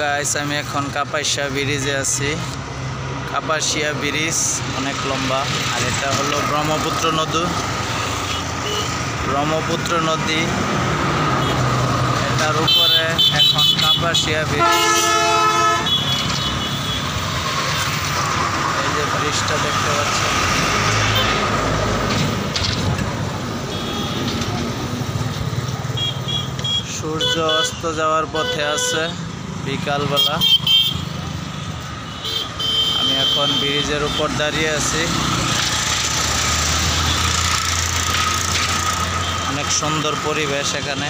Guys, আমি এখন কাপাসিয়া ব্রিজে আছি। কাপাসিয়া ব্রিজ অনেক লম্বা, আর এটা হলো ব্রহ্মপুত্র নদী। এটার উপরে এখন কাপাসিয়া ব্রিজ। এই যে ব্রিজটা দেখতে পাচ্ছেন, সূর্য অস্ত যাওয়ার পথে আছে বিকালবেলা। আমি এখন ব্রিজের উপর দাঁড়িয়ে আছি। অনেক সুন্দর পরিবেশ এখানে।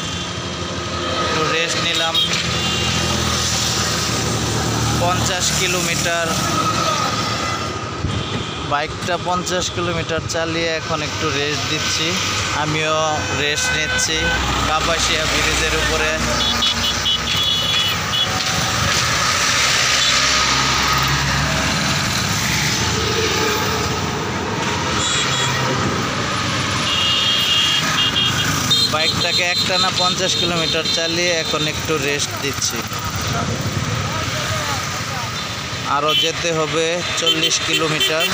একটু রেস্ট নিলাম। 50 কিলোমিটার বাইকটা 50 কিলোমিটার চালিয়ে এখন একটু রেস্ট দিচ্ছি। আমিও রেস্ট নিচ্ছি কাপাসিয়া ব্রিজের উপরে। বাইকটাকে একটানা 50 কিলোমিটার চালিয়ে এখন একটু রেস্ট দিচ্ছি। আরও যেতে হবে 40 কিলোমিটার।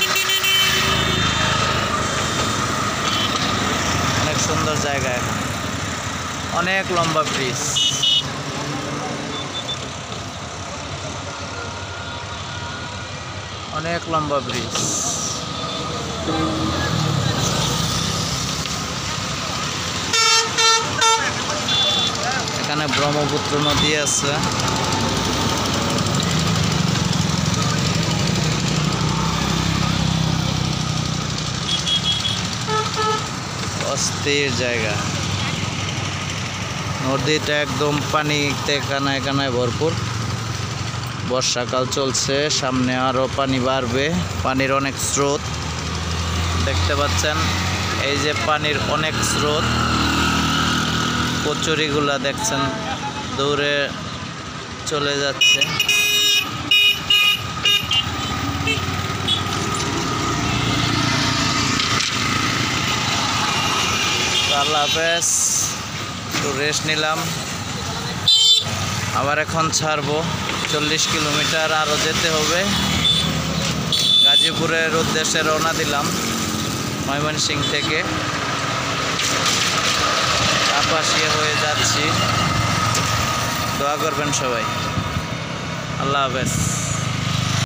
অনেক সুন্দর জায়গা, এখানে অনেক লম্বা ব্রিজ। অনেক লম্বা ব্রিজ। এখানে ব্রহ্মপুত্র নদী আছে। অস্থির জায়গা। নদীটা একদম পানিতে কানায় কানায় ভরপুর। বর্ষাকাল চলছে, সামনে আরও পানি বাড়বে। পানির অনেক স্রোত দেখতে পাচ্ছেন। এই যে পানির অনেক স্রোত। কচুরিগুলা দেখছেন দৌড়ে চলে যাচ্ছে। আল্লাহ হাফেজ। একটু রেস্ট নিলাম, আবার এখন ছাড়বো। 40 কিলোমিটার আরও যেতে হবে। গাজীপুরের উদ্দেশ্যে রওনা দিলাম ময়মনসিংহ থেকে। কাপাসিয়া হয়ে যাচ্ছি। দোয়া করবেন সবাই। আল্লাহ হাফেজ।